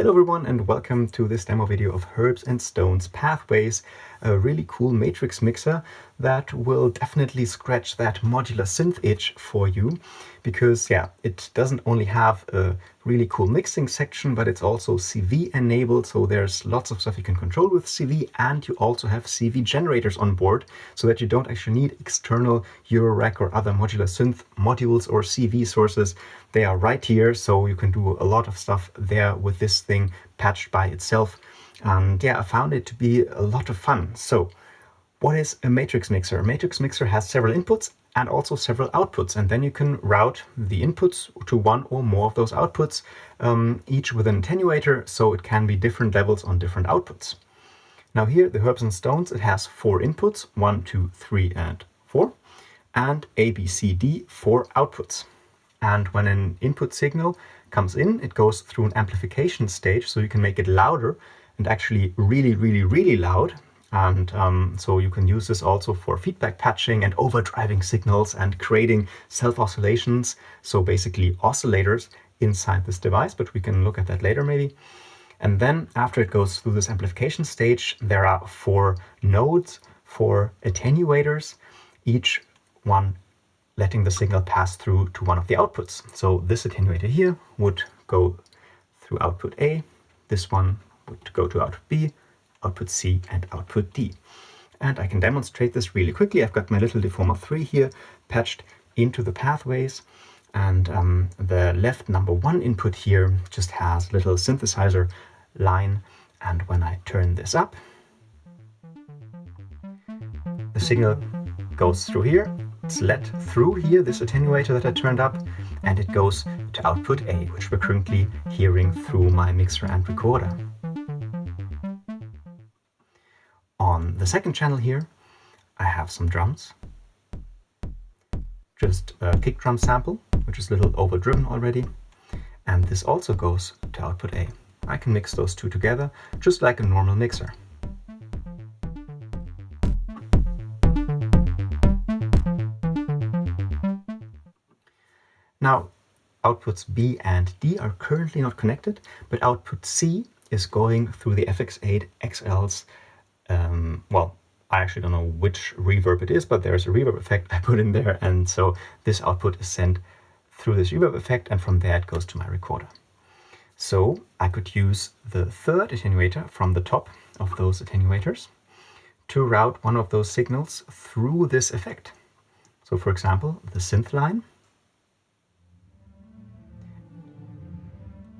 Hello everyone and welcome to this demo video of Herbs and Stones Pathways, a really cool matrix mixer that will definitely scratch that modular synth itch for you, because it doesn't only have a really cool mixing section, but it's also CV enabled, so there's lots of stuff you can control with CV, and you also have CV generators on board so that you don't actually need external Eurorack or other modular synth modules or CV sources. They are right here, so you can do a lot of stuff there with this thing patched by itself. And I found it to be a lot of fun. So what is a matrix mixer? A matrix mixer has several inputs and also several outputs, and then you can route the inputs to one or more of those outputs, each with an attenuator, so it can be different levels on different outputs. Now here, the Herbs and Stones, it has 4 inputs, 1, 2, 3, and 4, and A, B, C, D, 4 outputs. And when an input signal comes in, it goes through an amplification stage, so you can make it louder and actually really, really, really loud. And so you can use this also for feedback patching and overdriving signals and creating self-oscillations, so basically oscillators inside this device, but we can look at that later maybe. And then after it goes through this amplification stage, there are 4 nodes, 4 attenuators, each one letting the signal pass through to one of the outputs. So this attenuator here would go through output A, this one would go to output B, output C, and output D. And I can demonstrate this really quickly. I've got my little deformer 3 here patched into the pathways, and the left number 1 input here just has a little synthesizer line, and when I turn this up, the signal goes through here. It's let through here, this attenuator that I turned up, and it goes to output A, which we're currently hearing through my mixer and recorder. On the second channel here, I have some drums. Just a kick drum sample, which is a little overdriven already. And this also goes to output A. I can mix those two together, just like a normal mixer. Now, outputs B and D are currently not connected, but output C is going through the FX8 XL's, well, I actually don't know which reverb it is, but there's a reverb effect I put in there, and so this output is sent through this reverb effect, and from there it goes to my recorder. So I could use the third attenuator from the top of those attenuators to route one of those signals through this effect. So for example, the synth line.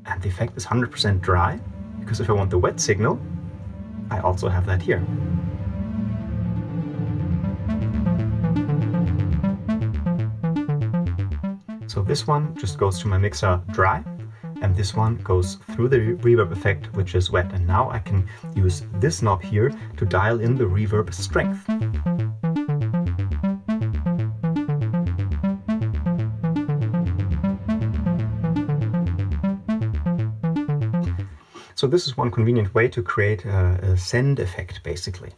And the effect is 100% dry, because if I want the wet signal, I also have that here. So this one just goes to my mixer dry, and this one goes through the reverb effect, which is wet. And now I can use this knob here to dial in the reverb strength. So this is one convenient way to create a send effect, basically.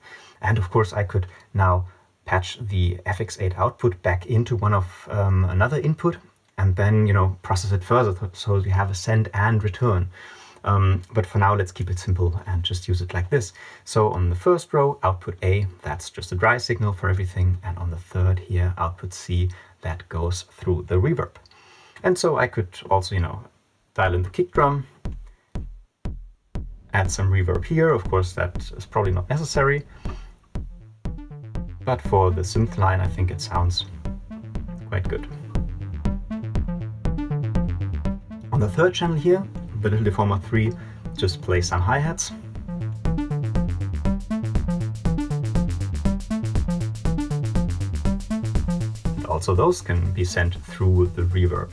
And of course I could now patch the FX8 output back into one of another input, and then process it further, so you have a send and return. But for now, let's keep it simple and just use it like this. So on the first row, output A, that's just a dry signal for everything. And on the third here, output C, that goes through the reverb. And so I could also, dial in the kick drum, add some reverb here. Of course, that is probably not necessary. But for the synth line, I think it sounds quite good. On the third channel here, the little deformer 3 just plays some hi-hats. And also those can be sent through the reverb.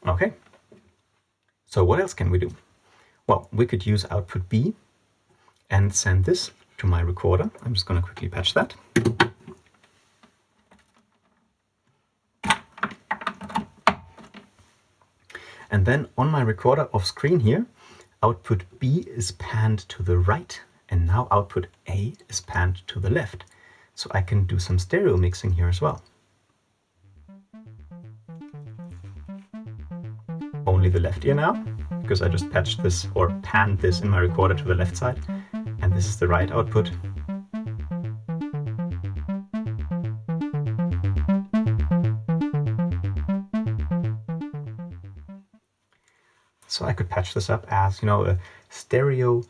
Okay, so what else can we do? Well, we could use output B and send this to my recorder. I'm just going to quickly patch that. And then on my recorder off screen here, output B is panned to the right, and now output A is panned to the left. So I can do some stereo mixing here as well. only the left ear now, because I just patched this or panned this in my recorder to the left side, and this is the right output. So I could patch this up as, you know, a stereo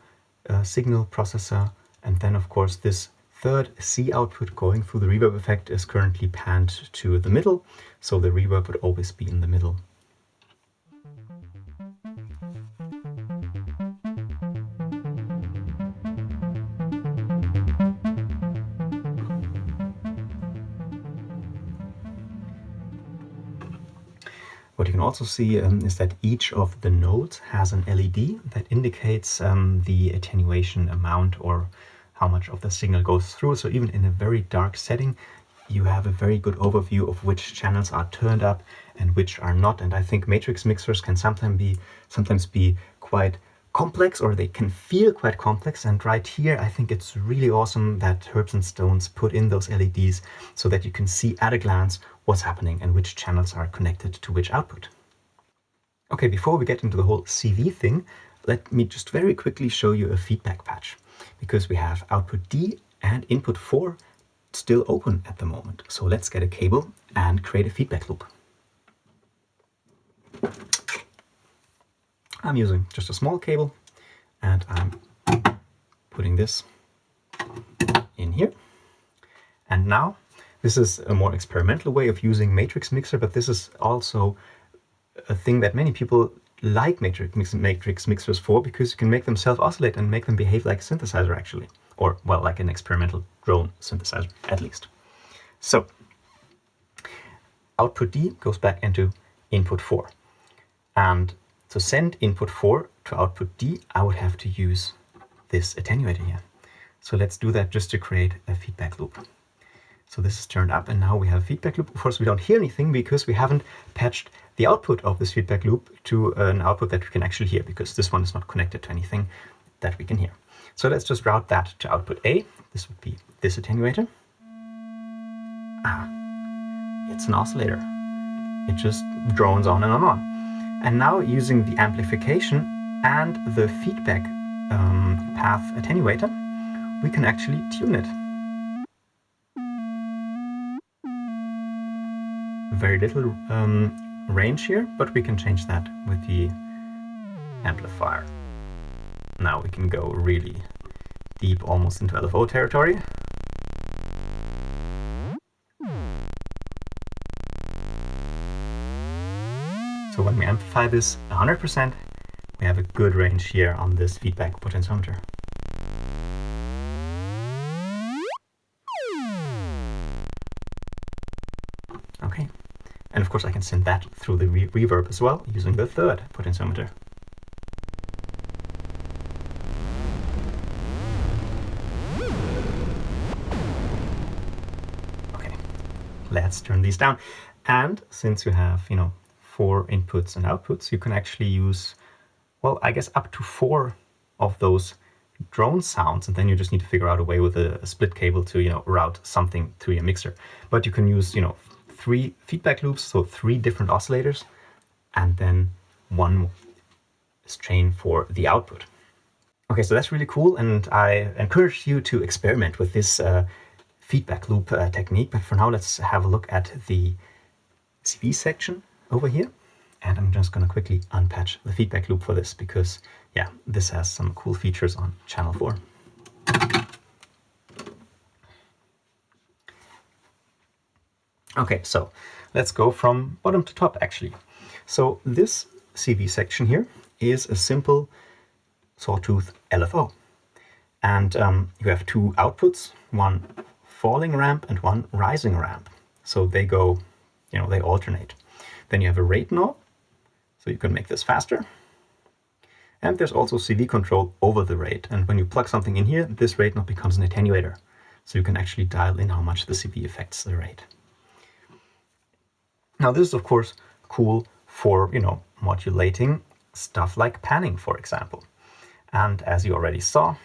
signal processor, and then of course this third C output going through the reverb effect is currently panned to the middle, so the reverb would always be in the middle. What you can also see is that each of the nodes has an LED that indicates the attenuation amount or how much of the signal goes through. So even in a very dark setting, you have a very good overview of which channels are turned up and which are not. And I think matrix mixers can sometimes be quite complex, or they can feel quite complex. And right here, I think it's really awesome that Herbs and Stones put in those LEDs so that you can see at a glance what's happening and which channels are connected to which output. Okay, before we get into the whole CV thing, let me just very quickly show you a feedback patch, because we have output D and input 4 still open at the moment. So let's get a cable and create a feedback loop. I'm using just a small cable, and I'm putting this in here. And now, this is a more experimental way of using matrix mixer, but this is also a thing that many people like matrix mixers for, because you can make them self-oscillate and make them behave like a synthesizer actually. Or, well, like an experimental drone synthesizer, at least. So, output D goes back into input 4. And to send input 4 to output D, I would have to use this attenuator here. So let's do that just to create a feedback loop. So this is turned up, and now we have a feedback loop. Of course, we don't hear anything because we haven't patched the output of this feedback loop to an output that we can actually hear, because this one is not connected to anything that we can hear. So let's just route that to output A. This would be this attenuator. It's an oscillator. It just drones on and on and on. And now, using the amplification and the feedback path attenuator, we can actually tune it. Very little range here, but we can change that with the amplifier. Now we can go really deep, almost into LFO territory. So when we amplify this 100%, we have a good range here on this feedback potentiometer. Okay, and of course I can send that through the reverb as well, using the third potentiometer. Okay, let's turn these down. And since you have, 4 inputs and outputs, you can actually use, well, I guess up to 4 of those drone sounds, and then you just need to figure out a way with a split cable to, route something through your mixer. But you can use, 3 feedback loops, so 3 different oscillators, and then 1 strain for the output. Okay, so that's really cool, and I encourage you to experiment with this feedback loop technique. But for now, let's have a look at the CV section over here, and I'm just going to quickly unpatch the feedback loop for this, because yeah, this has some cool features on channel 4. Okay, so let's go from bottom to top actually. So this CV section here is a simple sawtooth LFO, and you have 2 outputs, one falling ramp and one rising ramp. So they go, they alternate. Then you have a rate knob, so you can make this faster. And there's also CV control over the rate. And when you plug something in here, this rate knob becomes an attenuator. So you can actually dial in how much the CV affects the rate. Now this is of course cool for, modulating stuff like panning, for example. And as you already saw,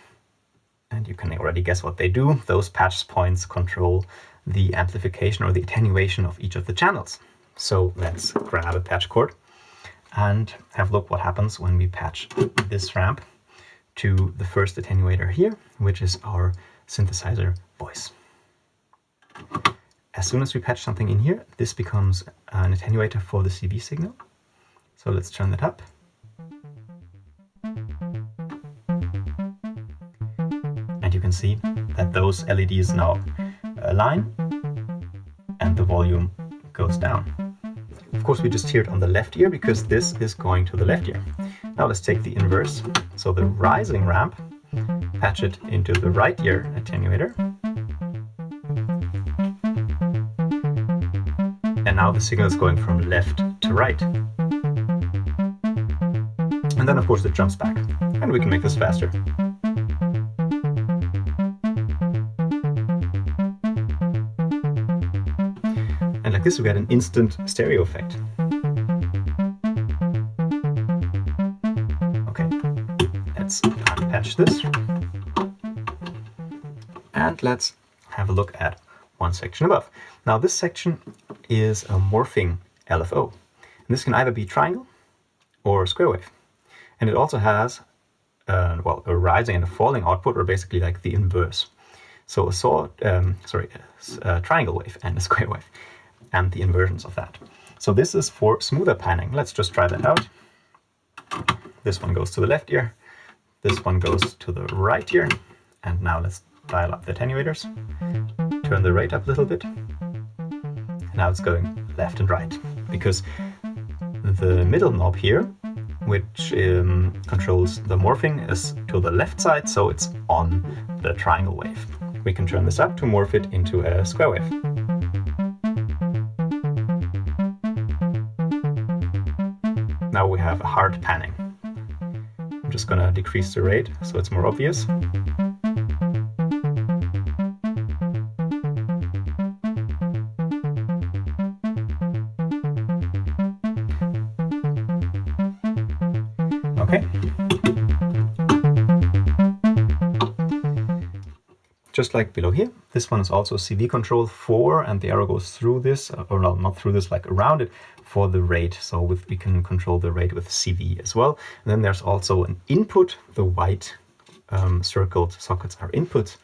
and you can already guess what they do, those patch points control the amplification or the attenuation of each of the channels. So let's grab a patch cord and have a look what happens when we patch this ramp to the first attenuator here, which is our synthesizer voice. As soon as we patch something in here, this becomes an attenuator for the CV signal. So let's turn that up. And you can see that those LEDs now align and the volume goes down. Of course, we just hear it on the left ear because this is going to the left ear. Now let's take the inverse. So the rising ramp, patch it into the right ear attenuator. And now the signal is going from left to right. And then of course it jumps back. And we can make this faster. And like this we get an instant stereo effect. Okay, let's unpatch this. And let's have a look at one section above. Now this section is a morphing LFO. And this can either be triangle or square wave. And it also has a rising and a falling output, or basically like the inverse. So a triangle wave and a square wave, and the inversions of that. So this is for smoother panning. Let's just try that out. This one goes to the left ear, this one goes to the right ear, and now let's dial up the attenuators, turn the rate up a little bit. Now it's going left and right, because the middle knob here, which controls the morphing, is to the left side, so it's on the triangle wave. We can turn this up to morph it into a square wave. Now we have a hard panning. I'm just going to decrease the rate so it's more obvious. Okay. Just like below here, this one is also CV control 4, and the arrow goes through this, or no, not through this, like around it, for the rate. So we can control the rate with CV as well. And then there's also an input. The white circled sockets are inputs,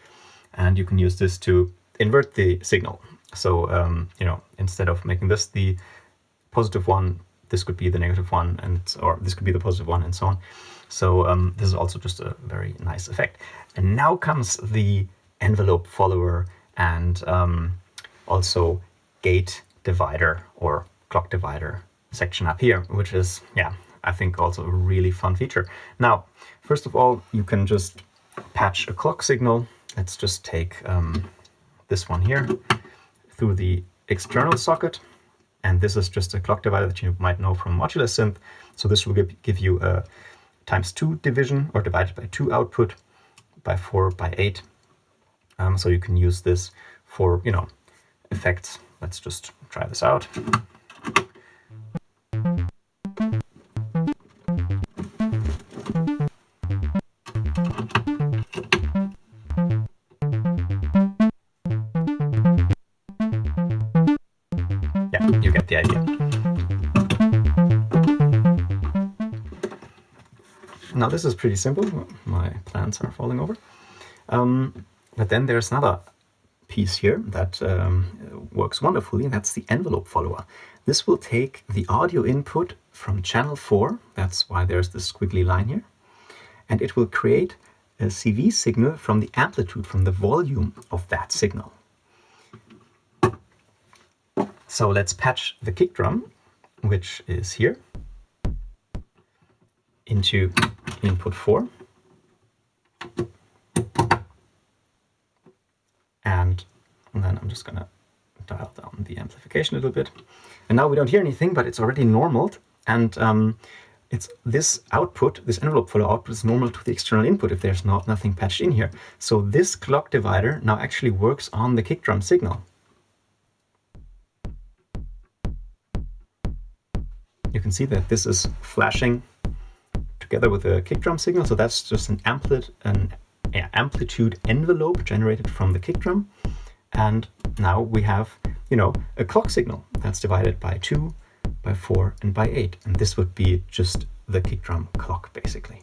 and you can use this to invert the signal. So instead of making this the positive one, this could be the negative one, or this could be the positive one, and so on. So this is also just a very nice effect. And now comes the envelope follower and also gate divider or clock divider section up here, which is, I think also a really fun feature. Now, first of all, you can just patch a clock signal. Let's just take this one here through the external socket. And this is just a clock divider that you might know from modular synth. So this will give you a ×2 division, or divided by 2 output, by 4 by 8. So you can use this for, effects. Let's just try this out. Yeah, you get the idea. Now this is pretty simple. My plants are falling over. But then there's another piece here that works wonderfully, and that's the envelope follower. This will take the audio input from channel 4, that's why there's this squiggly line here, and it will create a CV signal from the amplitude, from the volume of that signal. So let's patch the kick drum, which is here, into input 4. And then I'm just going to dial down the amplification a little bit. And now we don't hear anything, but it's already normaled. And it's this output, this envelope follower output, is normal to the external input if there's nothing patched in here. So this clock divider now actually works on the kick drum signal. You can see that this is flashing together with the kick drum signal. So that's just an amplitude envelope generated from the kick drum. And now we have, a clock signal that's divided by 2 by 4, and by 8. And this would be just the kick drum clock, basically.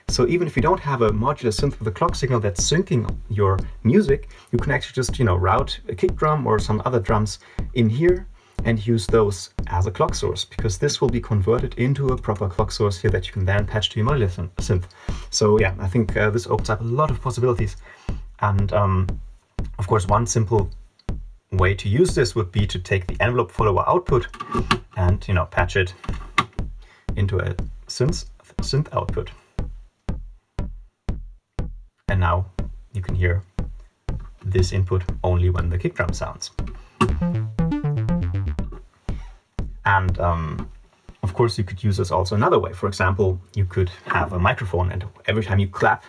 So even if you don't have a modular synth with a clock signal that's syncing your music, you can actually just, route a kick drum or some other drums in here and use those as a clock source, because this will be converted into a proper clock source here that you can then patch to your modular synth. So yeah, I think this opens up a lot of possibilities. And of course, one simple way to use this would be to take the envelope follower output and patch it into a synth output. And now you can hear this input only when the kick drum sounds. And of course, you could use this also another way. For example, you could have a microphone, and every time you clap,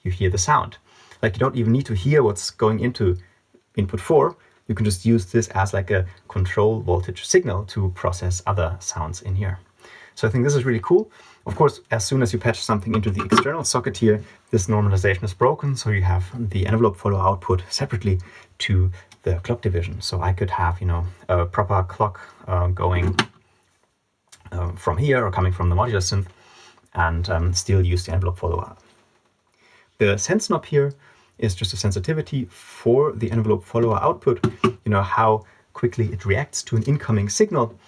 you hear the sound. Like, you don't even need to hear what's going into input 4. You can just use this as like a control voltage signal to process other sounds in here. So I think this is really cool. Of course, as soon as you patch something into the external socket here, this normalization is broken. So you have the envelope follower output separately to the clock division. So I could have, a proper clock going from here or coming from the modular synth, and still use the envelope follower. The sense knob here is just a sensitivity for the envelope follower output, how quickly it reacts to an incoming signal.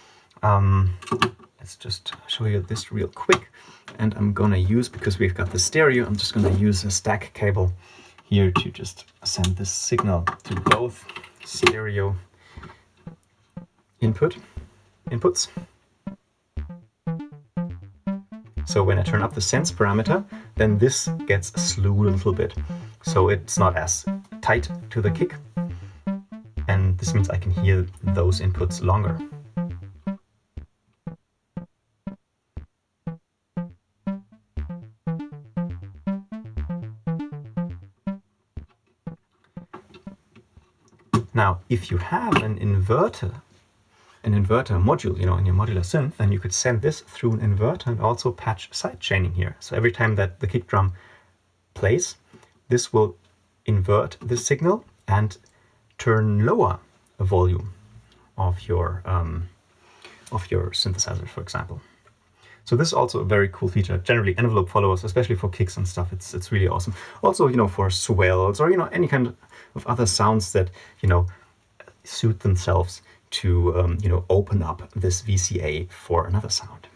Let's just show you this real quick. And I'm going to use, because we've got the stereo, I'm just going to use a stack cable here to just send this signal to both stereo inputs. So when I turn up the sense parameter, then this gets slewed a little bit. So it's not as tight to the kick. And this means I can hear those inputs longer. Now, if you have an inverter module, in your modular synth, then you could send this through an inverter and also patch side chaining here. So every time that the kick drum plays, this will invert the signal and turn lower a volume of your synthesizer, for example. So this is also a very cool feature. Generally, envelope followers, especially for kicks and stuff, it's really awesome. Also, for swells or any kind of other sounds that suit themselves to open up this VCA for another sound.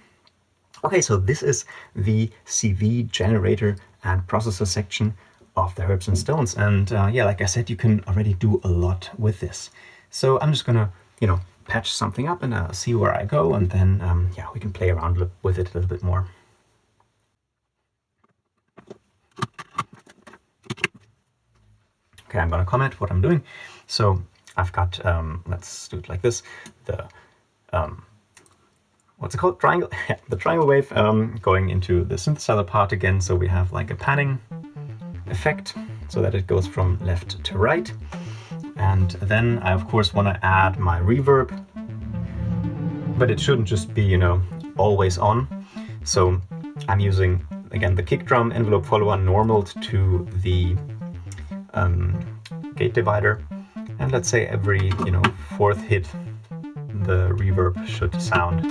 Okay, so this is the CV generator and processor section of the Herbs and Stones, and yeah, like I said, you can already do a lot with this. So I'm just gonna patch something up and see where I go, and then yeah, we can play around with it a little bit more. Okay, I'm gonna comment what I'm doing. So I've got, let's do it like this, the, what's it called, triangle? Yeah, the triangle wave going into the synthesizer part again. So we have like a panning effect so that it goes from left to right. And then I of course want to add my reverb, but it shouldn't just be, always on. So I'm using, again, the kick drum envelope follower normaled to the gate divider. And let's say every, fourth hit, the reverb should sound.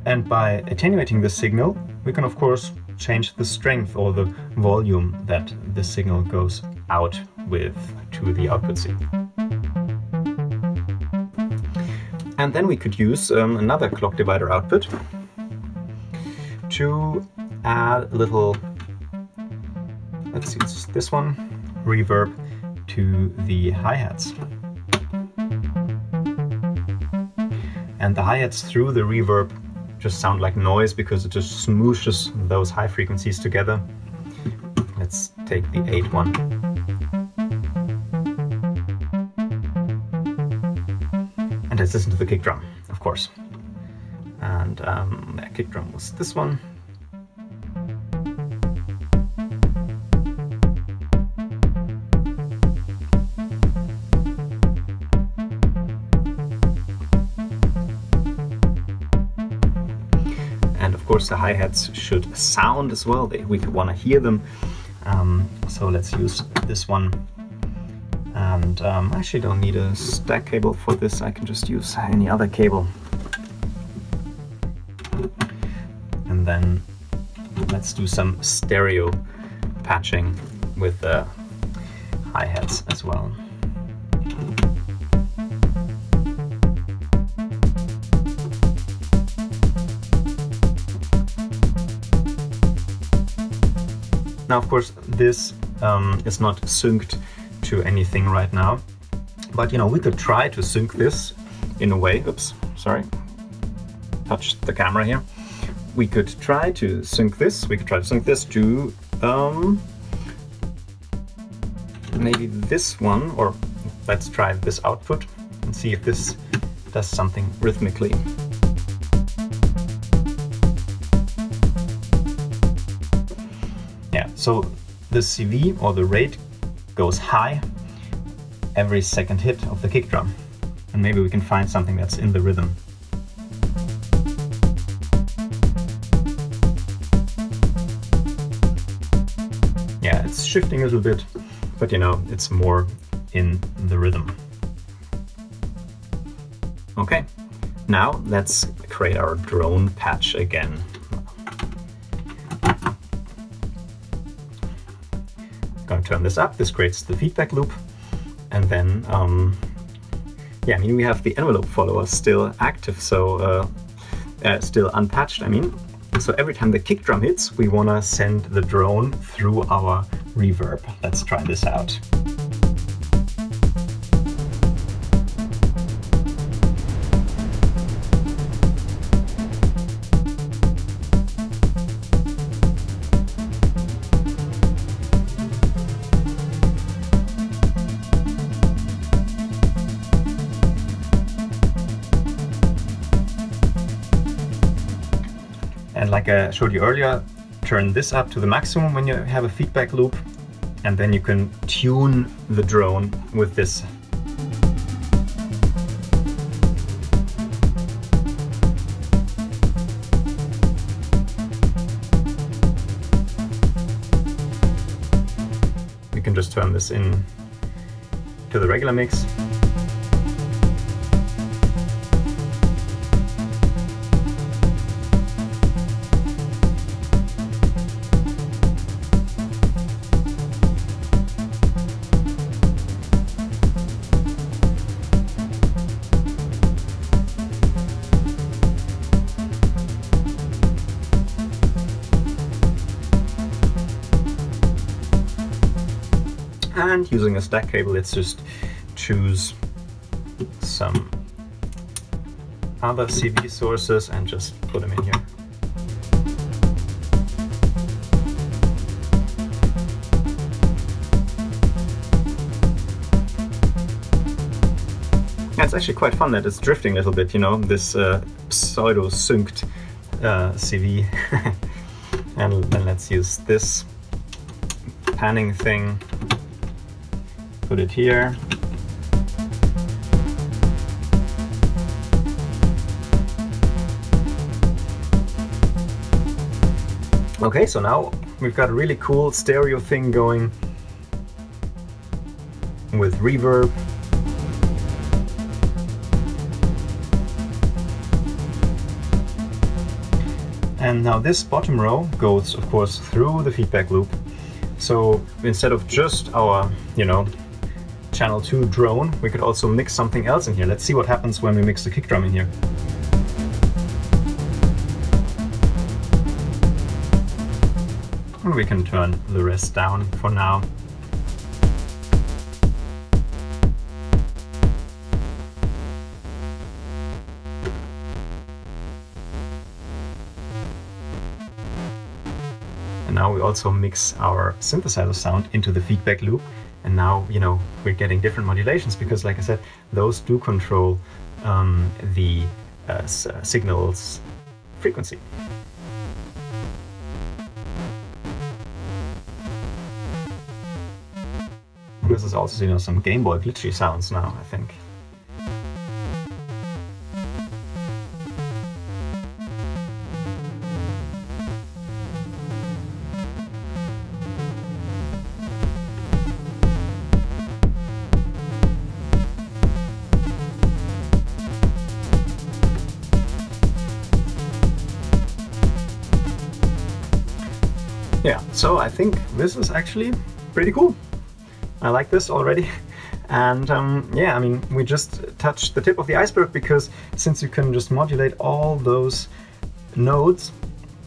And by attenuating the signal, we can of course change the strength or the volume that the signal goes out with to the output C. And then we could use another clock divider output to add a little, let's see, it's this one, reverb to the hi-hats. And the hi-hats through the reverb just sound like noise because it just smooshes those high frequencies together. Let's take the 8 one. And let's listen to the kick drum, of course. And that kick drum was this one. Of course, the hi-hats should sound as well. We want to hear them. So let's use this one And I actually don't need a stack cable for this. I can just use any other cable. And then let's do some stereo patching with the hi-hats as well. Now, of course, this is not synced to anything right now, but we could try to sync this in a way. Oops, sorry, touched the camera here. We could try to sync this. We could try to sync this to maybe this one, or let's try this output and see if this does something rhythmically. Yeah, so the CV or the rate goes high every second hit of the kick drum. And maybe we can find something that's in the rhythm. Yeah, it's shifting a little bit, but it's more in the rhythm. Okay, now let's create our drone patch again. Going to turn this up. This creates the feedback loop, and then yeah, we have the envelope follower still active, so still unpatched. So every time the kick drum hits, we want to send the drone through our reverb. Let's try this out. And like I showed you earlier, turn this up to the maximum when you have a feedback loop, and then you can tune the drone with this. We can just turn this in to the regular mix. And using a stack cable, let's just choose some other CV sources and just put them in here. Yeah, it's actually quite fun that it's drifting a little bit, this pseudo-synced CV. And then let's use this panning thing. Put it here. Okay, so now we've got a really cool stereo thing going with reverb. And now this bottom row goes, of course, through the feedback loop. So instead of just our, channel 2 drone, we could also mix something else in here. Let's see what happens when we mix the kick drum in here. And we can turn the rest down for now. And now we also mix our synthesizer sound into the feedback loop. And now, we're getting different modulations because, like I said, those do control the signal's frequency. This is also, some Game Boy glitchy sounds now, I think. Yeah, so I think this is actually pretty cool. I like this already. And yeah, I mean, we just touched the tip of the iceberg, because since you can just modulate all those nodes,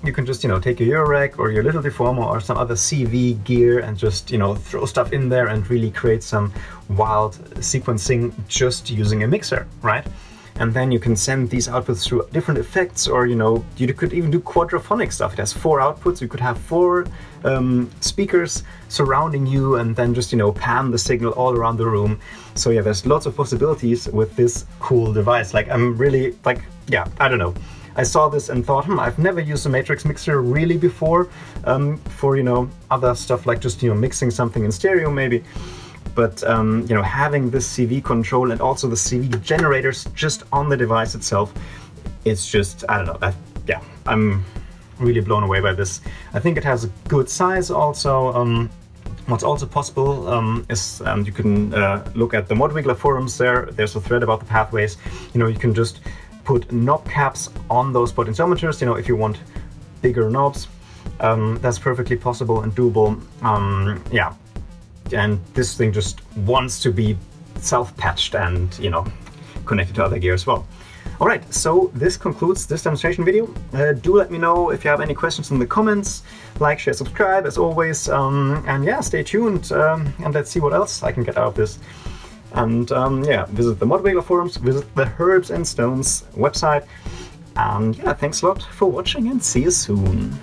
you can just, take your Eurorack or your Little Deformer or some other CV gear and just, throw stuff in there and really create some wild sequencing just using a mixer, right? And then you can send these outputs through different effects, or, you could even do quadraphonic stuff. It has 4 outputs. You could have 4 speakers surrounding you and then just, pan the signal all around the room. So yeah, there's lots of possibilities with this cool device. Like, I'm really, like, yeah, I don't know. I saw this and thought, I've never used a matrix mixer really before for, other stuff like just, mixing something in stereo maybe. But having this CV control and also the CV generators just on the device itself, it's just, I don't know, yeah, I'm really blown away by this. I think it has a good size also. What's also possible is you can look at the Modwiggler forums there. There's a thread about the pathways. You can just put knob caps on those potentiometers, if you want bigger knobs. That's perfectly possible and doable. Yeah. And this thing just wants to be self-patched and, connected to other gear as well. All right, so this concludes this demonstration video. Do let me know if you have any questions in the comments. Like, share, subscribe, as always. And yeah, stay tuned and let's see what else I can get out of this. And yeah, visit the Modwiggler forums, visit the Herbs and Stones website. And yeah, thanks a lot for watching and see you soon.